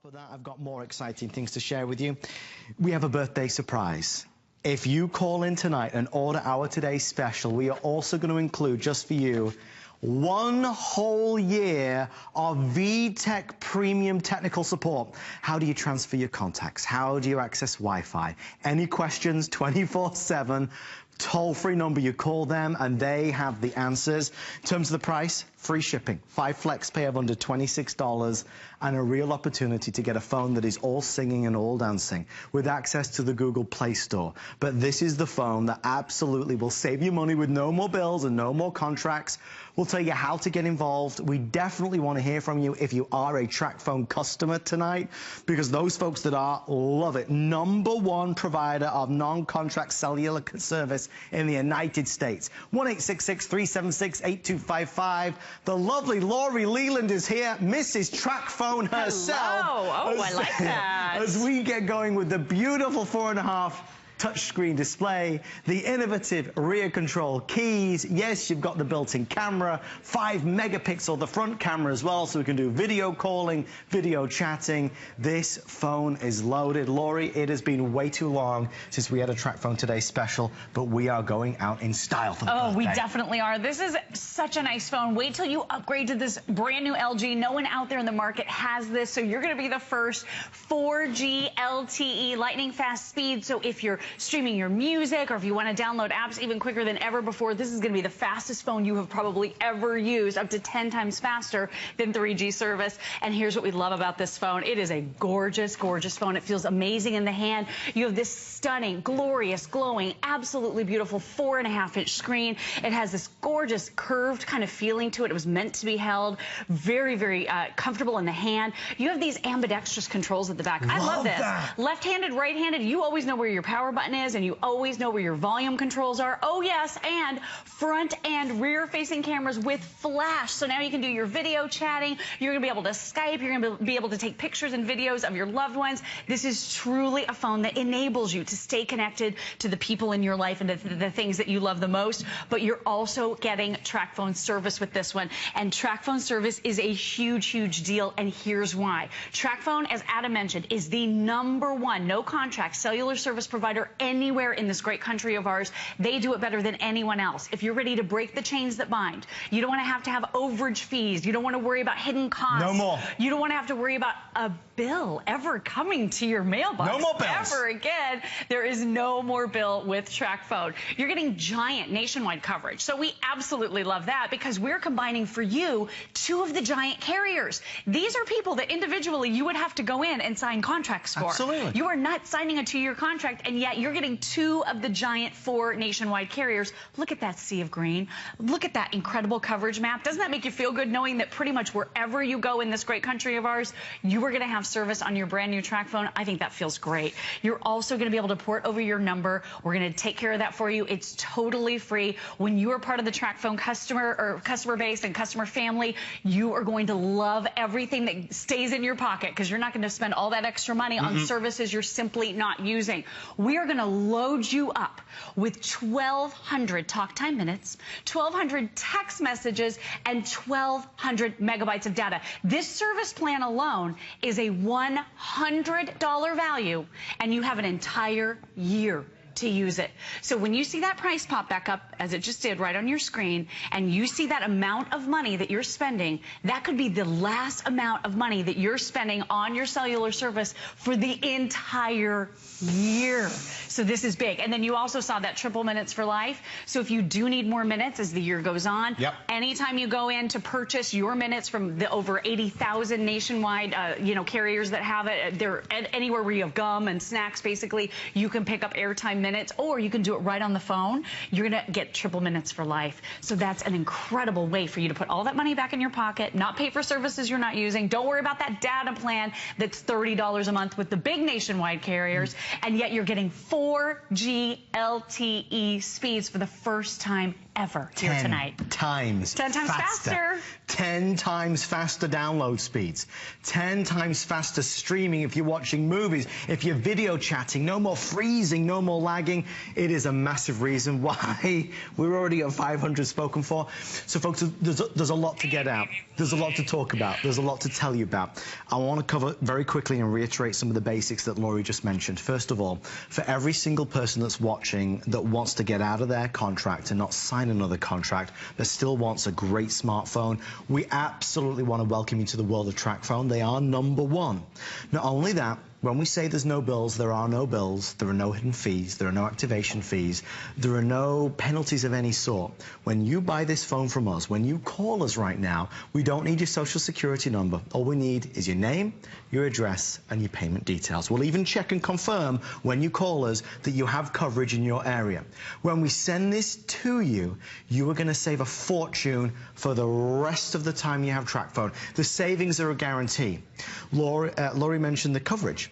top of that, I've got more exciting things to share with you. We have a birthday surprise. If you call in tonight and order our today's special, we are also going to include, just for you, 1 whole year of VTech premium technical support. How do you transfer your contacts? How do you access Wi-Fi? Any questions? 24/7. Toll-free number, you call them and they have the answers. In terms of the price, free shipping, 5 flex pay of under $26, and a real opportunity to get a phone that is all singing and all dancing with access to the Google Play Store. But this is the phone that absolutely will save you money with no more bills and no more contracts. We'll tell you how to get involved. We definitely want to hear from you if you are a TracFone customer tonight, because those folks that are love it. #1 provider of non-contract cellular service in the United States. 1-866-376-8255. The lovely Lori Leland is here, Mrs. TracFone herself. Hello. Oh, I like that. As we get going with the beautiful 4.5 touchscreen display, the innovative rear control keys. Yes, you've got the built-in camera, 5 megapixel, the front camera as well, so we can do video calling, video chatting. This phone is loaded. Lori, it has been way too long since we had a TracFone Today special, but we are going out in style for the birthday. We definitely are. This is such a nice phone. Wait till you upgrade to this brand new LG. No one out there in the market has this, so you're going to be the first. 4G LTE lightning fast speed, so if you're streaming your music or if you want to download apps even quicker than ever before, this is going to be the fastest phone you have probably ever used, up to 10 times faster than 3G service. And here's what we love about this phone. It is a gorgeous, gorgeous phone. It feels amazing in the hand. You have this stunning, glorious, glowing, absolutely beautiful 4.5-inch screen. It has this gorgeous curved kind of feeling to it. It was meant to be held. Very, very comfortable in the hand. You have these ambidextrous controls at the back. I love this. Left-handed, right-handed, you always know where your power button is, and you always know where your volume controls are. Oh yes, and front and rear facing cameras with flash. So now you can do your video chatting. You're going to be able to Skype. You're going to be able to take pictures and videos of your loved ones. This is truly a phone that enables you to stay connected to the people in your life and to the things that you love the most. But you're also getting TracFone service with this one. And TracFone service is a huge, huge deal, and here's why. TracFone, as Adam mentioned, is the #1 no-contract cellular service provider anywhere in this great country of ours. They do it better than anyone else. If you're ready to break the chains that bind, you don't want to have overage fees. You don't want to worry about hidden costs. No more. You don't want to have to worry about a bill ever coming to your mailbox. No more bills. Ever again. There is no more bill with TracFone. You're getting giant nationwide coverage. So we absolutely love that, because we're combining for you 2 of the giant carriers. These are people that individually you would have to go in and sign contracts for. Absolutely. You are not signing a 2-year contract, and yet you're getting 2 of the giant 4 nationwide carriers. Look at that sea of green. Look at that incredible coverage map. Doesn't that make you feel good knowing that pretty much wherever you go in this great country of ours, you are going to have service on your brand new TracFone? I think that feels great. You're also going to be able to port over your number. We're going to take care of that for you. It's totally free. When you are part of the TracFone customer base and customer family, you are going to love everything that stays in your pocket, because you're not going to spend all that extra money on services you're simply not using. We are going to load you up with 1,200 talk time minutes, 1,200 text messages, and 1,200 megabytes of data. This service plan alone is a $100 value, and you have an entire year to use it. So when you see that price pop back up, as it just did right on your screen, and you see that amount of money that you're spending, that could be the last amount of money that you're spending on your cellular service for the entire year. So this is big. And then you also saw that triple minutes for life. So if you do need more minutes as the year goes on, anytime you go in to purchase your minutes from the over 80,000 nationwide carriers that have it, they're anywhere where you have gum and snacks, basically, you can pick up airtime minutes, or you can do it right on the phone. You're going to get triple minutes for life. So that's an incredible way for you to put all that money back in your pocket, not pay for services you're not using. Don't worry about that data plan that's $30 a month with the big nationwide carriers, and yet you're getting 4G LTE speeds for the first time ever here tonight. 10 times faster. 10 times faster download speeds. 10 times faster streaming if you're watching movies, if you're video chatting. No more freezing, no more lagging. It is a massive reason why we're already at 500 spoken for. So, folks, there's a lot to get out. There's a lot to talk about. There's a lot to tell you about. I want to cover very quickly and reiterate some of the basics that Laurie just mentioned. First of all, for every single person that's watching that wants to get out of their contract and not sign another contract, but still wants a great smartphone, we absolutely want to welcome you to the world of TracFone. They are #1. Not only that, when we say there's no bills, there are no bills. There are no hidden fees. There are no activation fees. There are no penalties of any sort. When you buy this phone from us, when you call us right now, we don't need your social security number. All we need is your name, your address, and your payment details. We'll even check and confirm when you call us that you have coverage in your area. When we send this to you, you are going to save a fortune for the rest of the time you have TracFone. The savings are a guarantee. Laurie mentioned the coverage.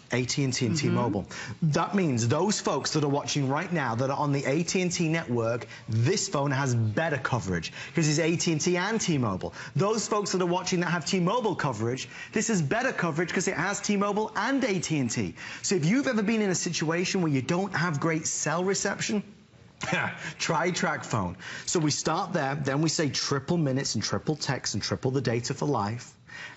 AT&T and T-Mobile. That means those folks that are watching right now that are on the AT&T network, this phone has better coverage because it's AT&T and T-Mobile. Those folks that are watching that have T-Mobile coverage, this is better coverage because it has T-Mobile and AT&T. So if you've ever been in a situation where you don't have great cell reception, try TracFone. So we start there, then we say triple minutes and triple text and triple the data for life.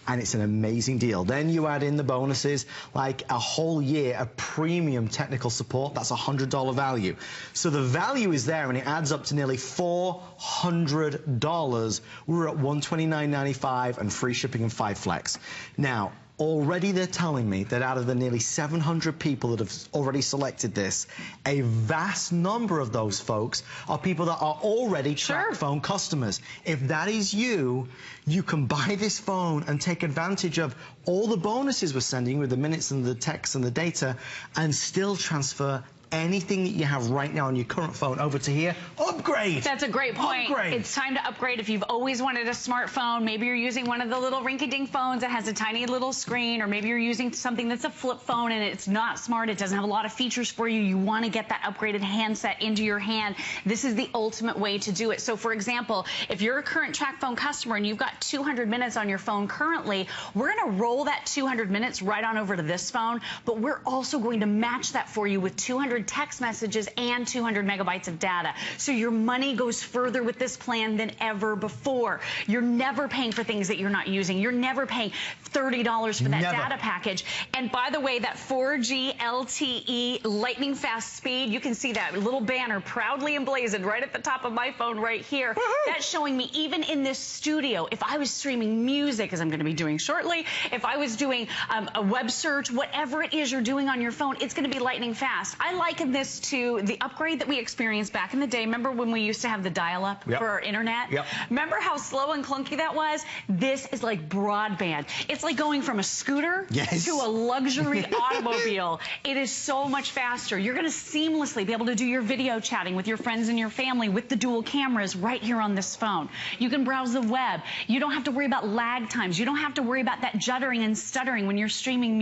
And it's an amazing deal. Then you add in the bonuses, like a whole year of premium technical support. That's $100 value. So the value is there, and it adds up to nearly $400. We're at $129.95 and free shipping and 5 flex. Now, already they're telling me that out of the nearly 700 people that have already selected this, a vast number of those folks are people that are already TracFone customers. If that is you, you can buy this phone and take advantage of all the bonuses we're sending with the minutes and the text and the data and still transfer anything that you have right now on your current phone over to here. Upgrade! That's a great point. Upgrade. It's time to upgrade if you've always wanted a smartphone. Maybe you're using one of the little rinky-dink phones that has a tiny little screen, or maybe you're using something that's a flip phone and it's not smart. It doesn't have a lot of features for you. You want to get that upgraded handset into your hand. This is the ultimate way to do it. So, for example, if you're a current TracFone customer and you've got 200 minutes on your phone currently, we're going to roll that 200 minutes right on over to this phone, but we're also going to match that for you with 200 text messages and 200 megabytes of data. So your money goes further with this plan than ever before. You're never paying for things that you're not using. You're never paying $30 for that data package. And by the way, that 4G LTE lightning fast speed, you can see that little banner proudly emblazoned right at the top of my phone right here. That's showing me even in this studio, if I was streaming music, as I'm going to be doing shortly, if I was doing a web search, whatever it is you're doing on your phone, it's going to be lightning fast. I liken this to the upgrade that we experienced back in the day. Remember when we used to have the dial-up for our internet? Remember how slow and clunky that was? This is like broadband. It's like going from a scooter to a luxury automobile. It is so much faster. You're going to seamlessly be able to do your video chatting with your friends and your family with the dual cameras right here on this phone. You can browse the web. You don't have to worry about lag times. You don't have to worry about that juddering and stuttering when you're streaming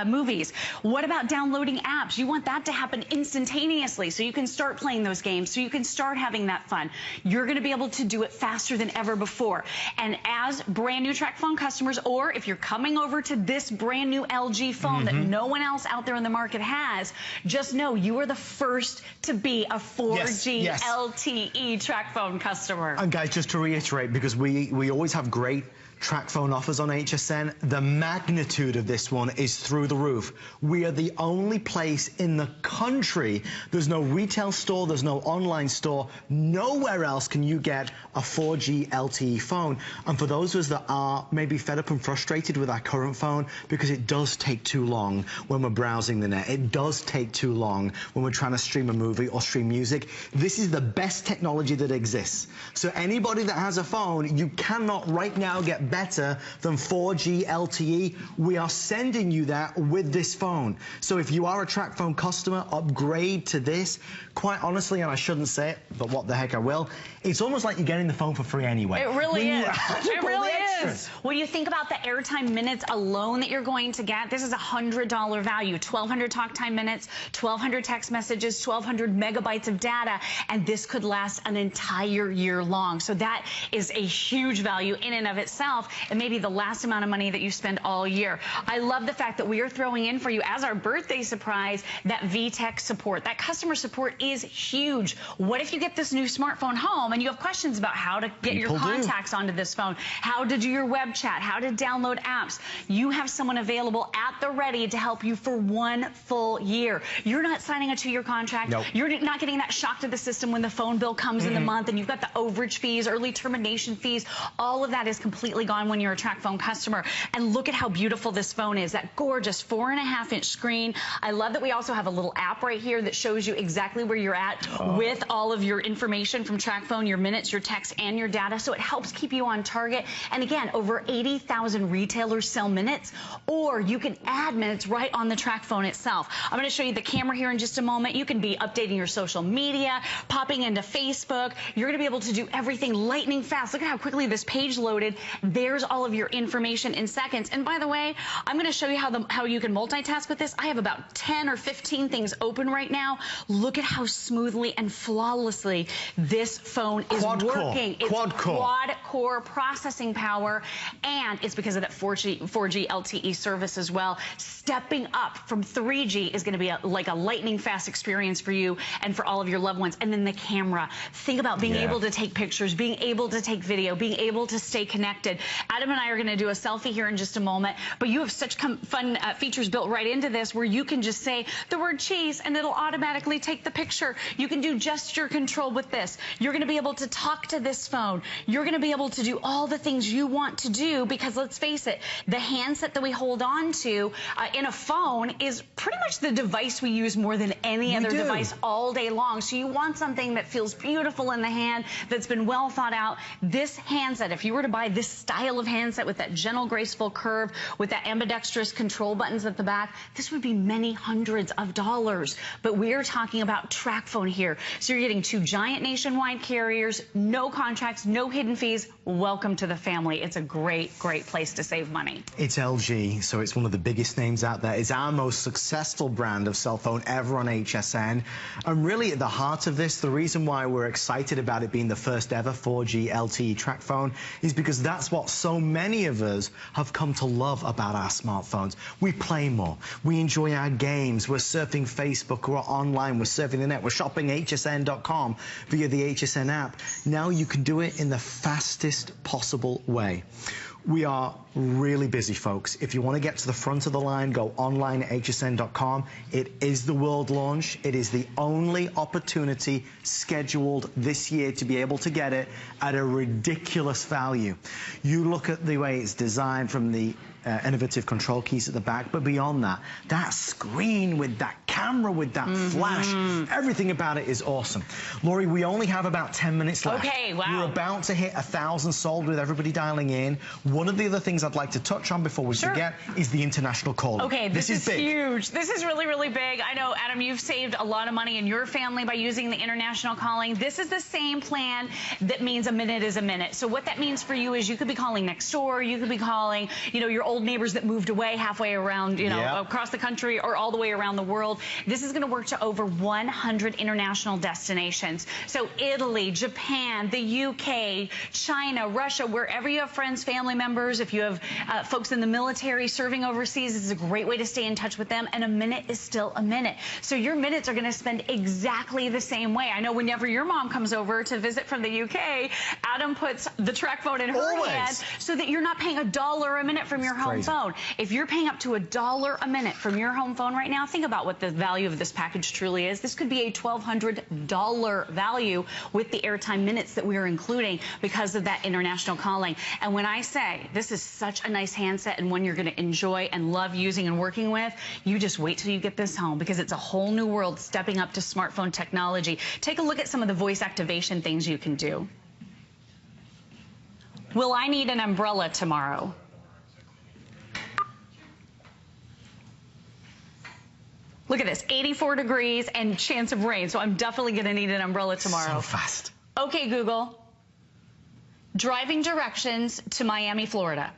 movies. What about downloading apps? You want that to happen instantaneously so you can start playing those games, so you can start having that fun. You're going to be able to do it faster than ever before. And as brand new TracFone customers, or if you're coming over to this brand new LG phone that no one else out there in the market has, just know you are the first to be a 4G LTE TracFone customer. And guys, just to reiterate, because we always have great TracFone offers on HSN, the magnitude of this one is through the roof. We are the only place in the country, there's no retail store, there's no online store, nowhere else can you get a 4G LTE phone. And for those of us that are maybe fed up and frustrated with our current phone, because it does take too long when we're browsing the net, it does take too long when we're trying to stream a movie or stream music, this is the best technology that exists. So anybody that has a phone, you cannot right now get better than 4G LTE. We are sending you that with this phone. So if you are a TracFone customer, upgrade to this. Quite honestly, and I shouldn't say it, but what the heck I will, it's almost like you're getting the phone for free anyway. It really is. It really is. is. When you think about the airtime minutes alone that you're going to get, this is $100 value. 1,200 talk time minutes, 1,200 text messages, 1,200 megabytes of data, and this could last an entire year long. So that is a huge value in and of itself, and maybe the last amount of money that you spend all year. I love the fact that we are throwing in for you as our birthday surprise that VTech support. That customer support is huge. What if you get this new smartphone home and you have questions about how to get your contacts onto this phone, how to do your web chat, how to download apps? You have someone available at the ready to help you for 1 full year. You're not signing a 2-year contract. Nope. You're not getting that shock to the system when the phone bill comes in the month and you've got the overage fees, early termination fees. All of that is completely gone when you're a TracFone customer. And look at how beautiful this phone is. That gorgeous 4.5-inch screen. I love that we also have a little app right here that shows you exactly where you're at with all of your information from TracFone, your minutes, your text, and your data. So it helps keep you on target. And again, over 80,000 retailers sell minutes, or you can add minutes right on the TracFone itself. I'm going to show you the camera here in just a moment. You can be updating your social media, popping into Facebook. You're going to be able to do everything lightning fast. Look at how quickly this page loaded. There's all of your information in seconds. And by the way, I'm going to show you how you can multitask with this. I have about 10 or 15 things open right now. Look at how smoothly and flawlessly this phone is working. It's quad-core processing power, and it's because of that 4G LTE service as well. Stepping up from 3G is going to be like a lightning fast experience for you and for all of your loved ones. And then the camera. Think about being able to take pictures, being able to take video, being able to stay connected. Adam and I are going to do a selfie here in just a moment, but you have such fun features built right into this where you can just say the word cheese and it'll automatically take the picture. You can do gesture control with this. You're going to be able to talk to this phone. You're going to be able to do all the things you want to do, because let's face it, the handset that we hold on to in a phone is pretty much the device we use more than any other device all day long. So you want something that feels beautiful in the hand, that's been well thought out. This handset, if you were to buy this style of handset with that gentle, graceful curve, with that ambidextrous control buttons at the back, this would be many hundreds of dollars. But we're talking about TracFone here. So you're getting 2 giant nationwide carriers, no contracts, no hidden fees. Welcome to the family. It's a great, great place to save money. It's LG, so it's one of the biggest names out there. It's our most successful brand of cell phone ever on HSN. And really at the heart of this, the reason why we're excited about it being the first ever 4G LTE TracFone is because that's what so many of us have come to love about our smartphones. We play more. We enjoy our games. We're surfing Facebook. We're online. We're surfing the net. We're shopping hsn.com via the HSN app. Now you can do it in the fastest possible way. We are really busy, folks. If you want to get to the front of the line, go online at hsn.com. It is the world launch. It is the only opportunity scheduled this year to be able to get it at a ridiculous value. You look at the way it's designed, from the innovative control keys at the back, but beyond that, that screen with that camera, with that flash, everything about it is awesome. Lori, we only have about 10 minutes left. Okay, wow. We're about to hit 1,000 sold with everybody dialing in. One of the other things I'd like to touch on before we forget is the international calling. Okay, this is big. Huge. This is really, really big. I know, Adam, you've saved a lot of money in your family by using the international calling. This is the same plan that means a minute is a minute. So what that means for you is you could be calling next door, you could be calling, you know, your old neighbors that moved away halfway around, you know, across the country or all the way around the world. This is going to work to over 100 international destinations. So Italy, Japan, the UK, China, Russia, wherever you have friends, family members, if you have folks in the military serving overseas, this is a great way to stay in touch with them. And a minute is still a minute. So your minutes are going to spend exactly the same way. I know whenever your mom comes over to visit from the UK, Adam puts the TracFone in her hand so that you're not paying $1 a minute from your home phone. If you're paying up to $1 a minute from your home phone right now, think about what the value of this package truly is. This could be a $1,200 value with the airtime minutes that we are including because of that international calling. And when I say this is such a nice handset and one you're going to enjoy and love using and working with, you just wait till you get this home, because it's a whole new world stepping up to smartphone technology. Take a look at some of the voice activation things you can do. Will I need an umbrella tomorrow? Look at this, 84 degrees and chance of rain, so I'm definitely going to need an umbrella tomorrow. So fast. Okay, Google, driving directions to Miami, Florida.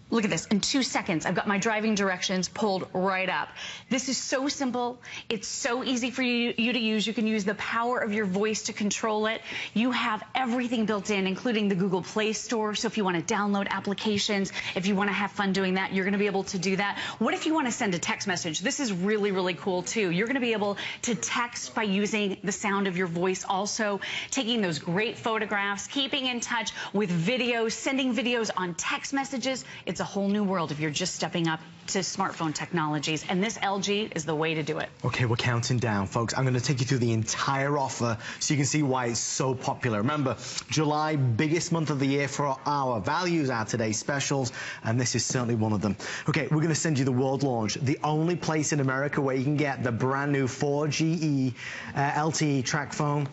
Look at this, in 2 seconds, I've got my driving directions pulled right up. This is so simple. It's so easy for you to use. You can use the power of your voice to control it. You have everything built in, including the Google Play Store. So if you want to download applications, if you want to have fun doing that, you're going to be able to do that. What if you want to send a text message? This is really, really cool too. You're going to be able to text by using the sound of your voice, also taking those great photographs, keeping in touch with videos, sending videos on text messages. It's a whole new world if you're just stepping up to smartphone technologies, and this LG is the way to do it. Okay, we're counting down, folks. I'm going to take you through the entire offer so you can see why it's so popular. Remember, July, biggest month of the year for our values, our today's specials, and this is certainly one of them. Okay, we're going to send you the world launch, the only place in America where you can get the brand new 4G LTE TracFone.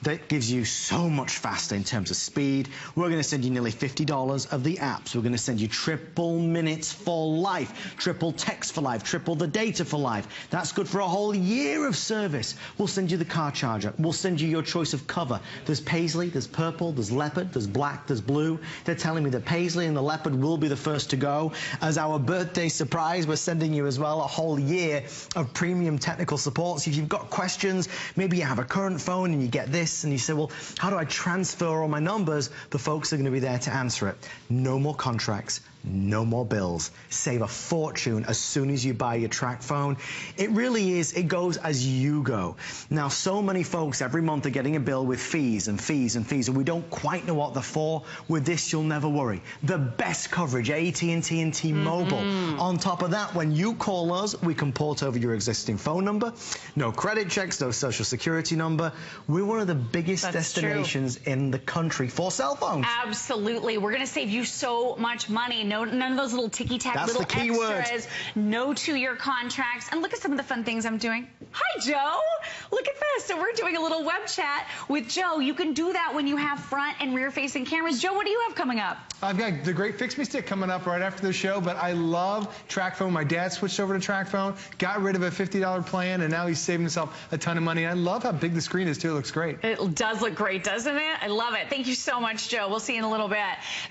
That gives you so much faster in terms of speed. We're going to send you nearly $50 of the apps. We're going to send you triple minutes for life, triple text for life, triple the data for life. That's good for a whole year of service. We'll send you the car charger. We'll send you your choice of cover. There's paisley, there's purple, there's leopard, there's black, there's blue. They're telling me the paisley and the leopard will be the first to go. As our birthday surprise, we're sending you as well a whole year of premium technical support. So if you've got questions, maybe you have a current phone and you get this, and you say, well, how do I transfer all my numbers? The folks are going to be there to answer it. No more contracts, no more bills. Save a fortune as soon as you buy your TracFone. It really is, it goes as you go. Now, so many folks every month are getting a bill with fees and fees and fees, and we don't quite know what they're for. With this, you'll never worry. The best coverage, AT&T and T-Mobile. On top of that, when you call us, we can port over your existing phone number. No credit checks, no social security number. We're one of the biggest destinations in the country for cell phones. Absolutely. We're going to save you so much money. None of those little ticky-tack little extras. No 2-year contracts. And look at some of the fun things I'm doing. Hi, Joe. Look at this. So we're doing a little web chat with Joe. You can do that when you have front and rear-facing cameras. Joe, what do you have coming up? I've got the great Fix Me Stick coming up right after the show, but I love TracFone. My dad switched over to TracFone, got rid of a $50 plan, and now he's saving himself a ton of money. I love how big the screen is, too. It looks great. It does look great, doesn't it? I love it. Thank you so much, Joe. We'll see you in a little bit.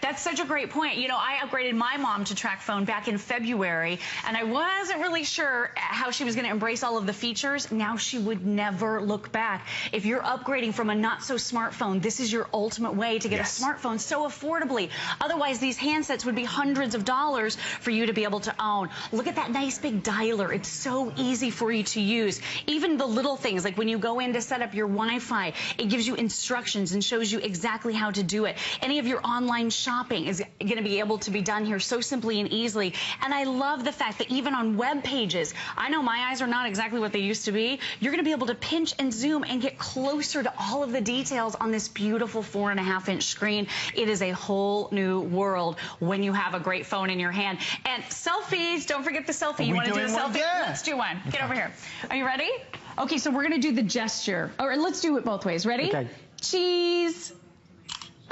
That's such a great point. You know, I upgraded my mom to TracFone back in February, and I wasn't really sure how she was going to embrace all of the features. Now she would never look back. If you're upgrading from a not-so-smartphone, this is your ultimate way to get a smartphone so affordably. Otherwise, these handsets would be hundreds of dollars for you to be able to own. Look at that nice big dialer. It's so easy for you to use. Even the little things, like when you go in to set up your Wi-Fi, it gives you instructions and shows you exactly how to do it. Any of your online shopping is going to be able to be done here so simply and easily. And I love the fact that even on web pages, I know my eyes are not exactly what they used to be. You're going to be able to pinch and zoom and get closer to all of the details on this beautiful 4.5-inch screen. It is a whole new world when you have a great phone in your hand. And selfies, don't forget the selfie. You want to do a selfie? Yeah. Let's do one. Get over here. Are you ready? Okay, so we're going to do the gesture. Or let's do it both ways. Ready? Okay. Cheese.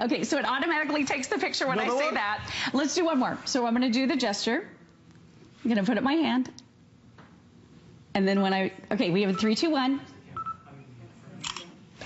Okay, so it automatically takes the picture when I say that. Let's do one more. So I'm going to do the gesture. I'm going to put up my hand. And then okay, we have a 3, 2, 1.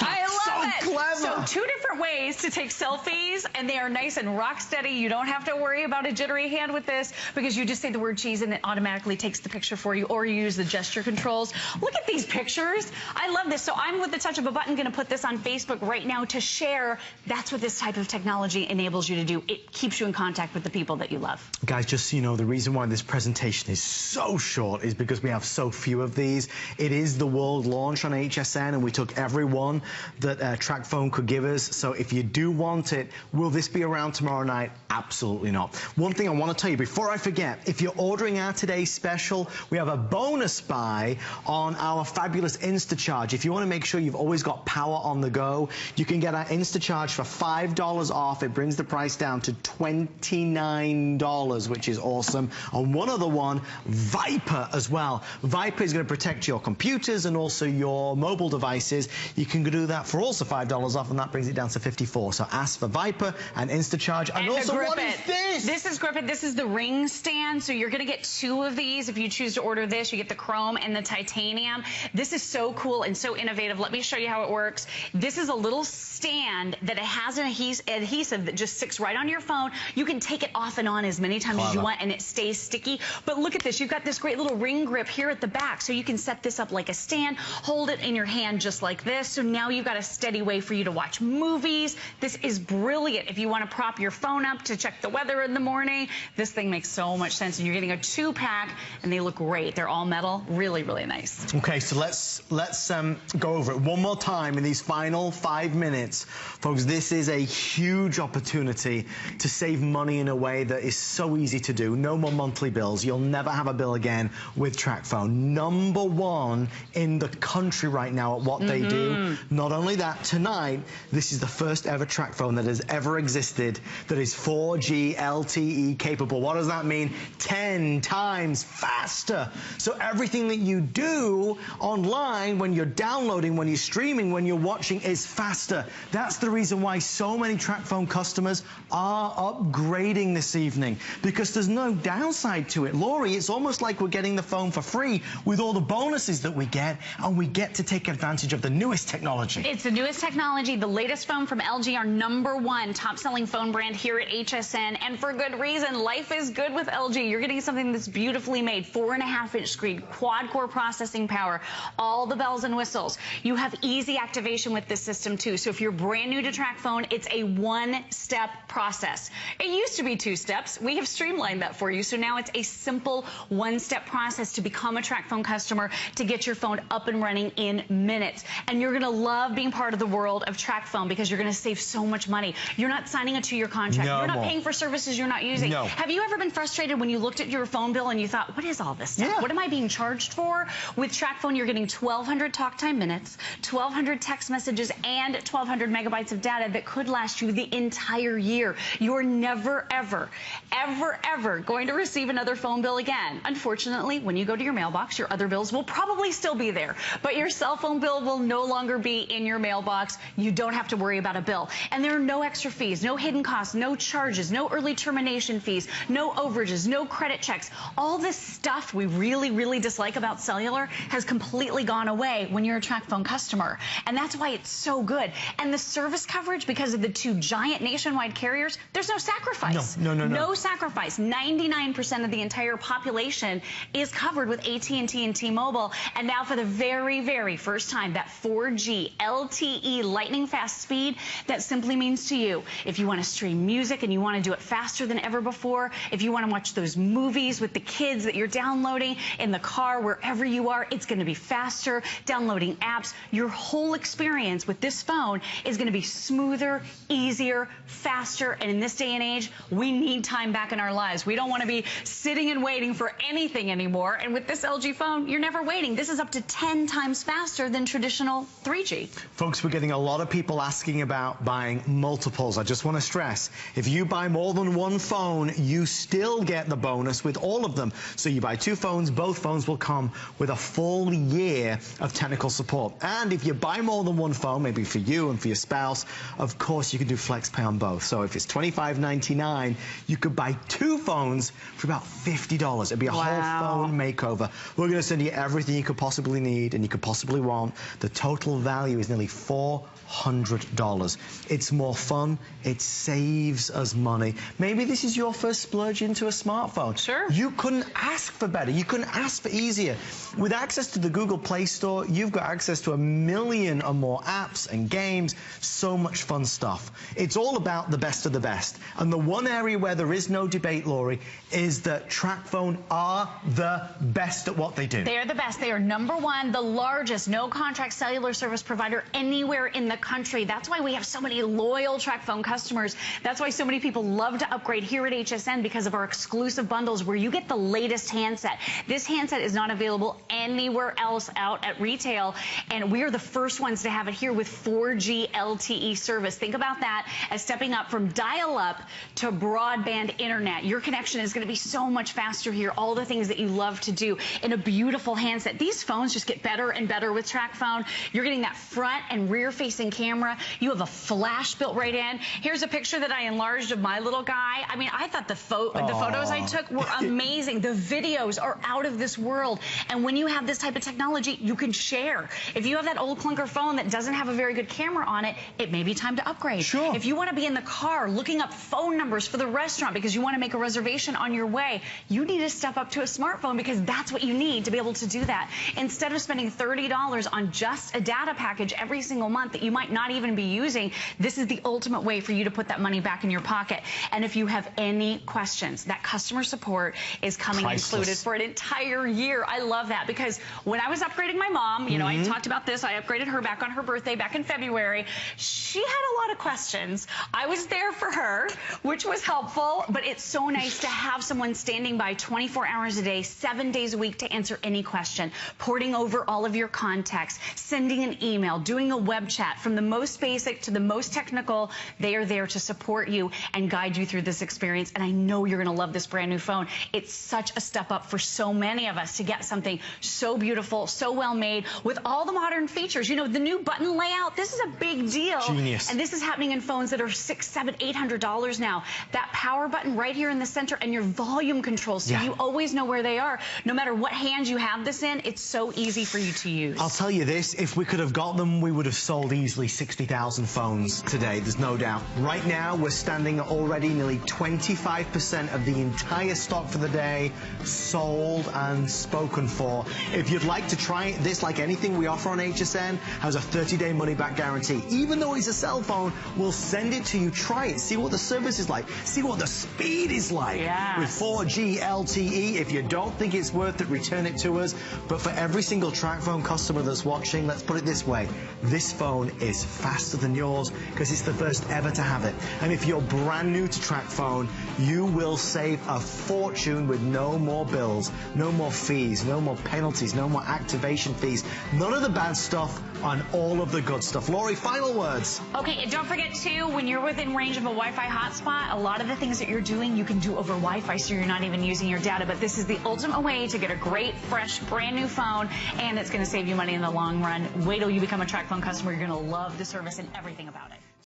I love it. Clever. So 2 different ways to take selfies, and they are nice and rock steady. You don't have to worry about a jittery hand with this because you just say the word cheese and it automatically takes the picture for you, or you use the gesture controls. Look at these pictures. I love this. So I'm, with the touch of a button, going to put this on Facebook right now to share. That's what this type of technology enables you to do. It keeps you in contact with the people that you love. Guys, just so you know, the reason why this presentation is so short is because we have so few of these. It is the world launch on HSN, and we took every one that TracFone could give us. So if you do want it, will this be around tomorrow night? Absolutely not. One thing I want to tell you before I forget, if you're ordering our today's special, we have a bonus buy on our fabulous InstaCharge. If you want to make sure you've always got power on the go, you can get our InstaCharge for $5 off. It brings the price down to $29, which is awesome. And one other one, Viper as well. Viper is going to protect your computers and also your mobile devices. You can do that for also $5 off, and that brings it down to $54. So ask for Viper and InstaCharge. And also, what is this? this? This is great. This is the ring stand, so you're going to get 2 of these. If you choose to order this, you get the chrome and the titanium. This is so cool and so innovative. Let me show you how it works. This is a little stand that it has an adhesive that just sticks right on your phone. You can take it off and on as many times as you want, and it stays sticky. But look at this. You've got this great little ring grip here at the back, so you can set this up like a stand, hold it in your hand just like this. So now you've got a steady way for you to watch movies. This is brilliant if you want to prop your phone up to check the weather in the morning. This thing makes so much sense, and you're getting a 2-pack, and they look great. They're all metal. Really, really nice. Okay, so let's go over it one more time in these final 5 minutes. Folks, this is a huge opportunity to save money in a way that is so easy to do. No more monthly bills. You'll never have a bill again with TracFone. #1 in the country right now at what they do. Not only that, tonight, this is the first ever TracFone that has ever existed that is 4G LTE capable. What does that mean? 10 times faster. So everything that you do online, when you're downloading, when you're streaming, when you're watching, is faster. That's the reason why so many TracFone customers are upgrading this evening, because there's no downside to it. Lori, it's almost like we're getting the phone for free with all the bonuses that we get, and we get to take advantage of the newest technology. It's the newest technology, the latest phone from LG, our #1 top-selling phone brand here at HSN, and for good reason. Life is good with LG. You're getting something that's beautifully made, 4.5-inch screen, quad-core processing power, all the bells and whistles. You have easy activation with this system too. So if you're brand new to TracFone, it's a 1-step process. It used to be 2 steps. We have streamlined that for you. So now it's a simple 1-step process to become a TracFone customer, to get your phone up and running in minutes. And you're going to love being part of the world of TracFone, because you're going to save so much money. You're not signing a 2-year contract. No, you're not paying for services you're not using. No. Have you ever been frustrated when you looked at your phone bill and you thought, what is all this stuff? Yeah. What am I being charged for? With TracFone, you're getting 1,200 talk time minutes, 1,200 text messages, and 1,200 megabytes of data that could last you the entire year. You're never, ever, ever, ever going to receive another phone bill again. Unfortunately, when you go to your mailbox, your other bills will probably still be there, but your cell phone bill will no longer be in your mailbox. You don't have to worry about a bill. And there are no extra fees, no hidden costs, no charges, no early termination fees, no overages, no credit checks. All this stuff we really, really dislike about cellular has completely gone away when you're a TracFone customer. And that's why it's so good. And the service coverage, because of the 2 giant nationwide carriers, there's no sacrifice. No. No sacrifice. 99% of the entire population is covered with AT&T and T-Mobile. And now for the very, very first time, that 4G LTE lightning fast speed, that simply means to you, if you want to stream music and you want to do it faster than ever before, if you want to watch those movies with the kids that you're downloading in the car, wherever you are, it's going to be faster. Downloading apps, your whole experience with this phone is going to be smoother, easier, faster. And in this day and age, we need time back in our lives. We don't want to be sitting and waiting for anything anymore. And with this LG phone, you're never waiting. This is up to 10 times faster than traditional 3G. Folks, we're getting a lot of people asking about buying multiples. I just want to stress, if you buy more than 1 phone, you still get the bonus with all of them. So you buy 2 phones, both phones will come with a full year of technical support. And if you buy more than 1 phone, maybe for you and for your spouse, of course you can do flex pay on both. So if it's $25.99, you could buy 2 phones for about $50. It'd be a whole phone makeover. We're going to send you everything you could possibly need and you could possibly want. The total value is nearly $400. It's more fun. It saves us money. Maybe this is your first splurge into a smartphone. Sure. You couldn't ask for better. You couldn't ask for easier. With access to the Google Play Store, you've got access to 1 million or more apps and games. So much fun stuff. It's all about the best of the best. And the one area where there is no debate, Lori, is that TracFone are the best at what they do. They are the best. They are #1, the largest no-contract cellular service provider anywhere in the country. That's why we have so many loyal TracFone customers. That's why so many people love to upgrade here at HSN, because of our exclusive bundles where you get the latest handset. This handset is not available anywhere else out at retail, and we are the first ones to have it here with 4G LTE service. Think about that as stepping up from dial-up to broadband internet. Your connection is going to be so much faster here. All the things that you love to do in a beautiful handset. These phones just get better and better with TracFone. You're getting that front and rear facing camera. You have a flash built right in. Here's a picture that I enlarged of my little guy. I mean, I thought the photos I took were amazing. The videos are out of this world. And when you have this type of technology, you can share. If you have that old clunker phone that doesn't have a very good camera on it, it may be time to upgrade. Sure. If you want to be in the car looking up phone numbers for the restaurant because you want to make a reservation on your way, you need to step up to a smartphone because that's what you need to be able to do that. Instead of spending $30 on just a data package every single month that you might not even be using, this is the ultimate way for you to put that money back in your pocket. And if you have any questions, that customer support is coming included for an entire year. I love that because when I was upgrading my mom, you know, I talked about this, I upgraded her back on her birthday back in February. She had a lot of questions. I was there for her, which was helpful, but it's so nice to have someone standing by 24 hours a day, 7 days a week to answer any question, porting over all of your contacts, sending an email, doing a web chat. From the most basic to the most technical, they are there to support you and guide you through this experience. And I know you're going to love this brand new phone. It's such a step up for so many of us to get something so beautiful, so well made, with all the modern features. You know, the new button layout, this is a big deal. Genius. And this is happening in phones that are $600, $700, $800 now. That power button right here in the center and your volume controls, so you always know where they are. No matter what hand you have this in, it's so easy for you to use. I'll tell you this, if we could have got them, we would have sold easily 60,000 phones today, there's no doubt. Right now, we're standing at already nearly 25% of the entire stock for the day sold and spoken for. If you'd like to try this, like anything we offer on HSN, has a 30-day money-back guarantee. Even though it's a cell phone, we'll send it to you, try it, see what the service is like, see what the speed is like. With 4G LTE, if you don't think it's worth it, return it to us. But for every single TracFone customer that's watching, let's put it this way, this phone is faster than yours because it's the first ever to have it. And if you're brand new to TracFone, you will save a fortune with no more bills, no more fees, no more penalties, no more activation fees, none of the bad stuff on all of the good stuff. Lori, final words. Okay, and don't forget too, when you're within range of a Wi-Fi hotspot, a lot of the things that you're doing, you can do over Wi-Fi, so you're not even using your data. But this is the ultimate way to get a great, fresh, brand new phone, and it's going to save you money in the long run. Wait till you become a TracFone customer. You're going to love the service and everything about it.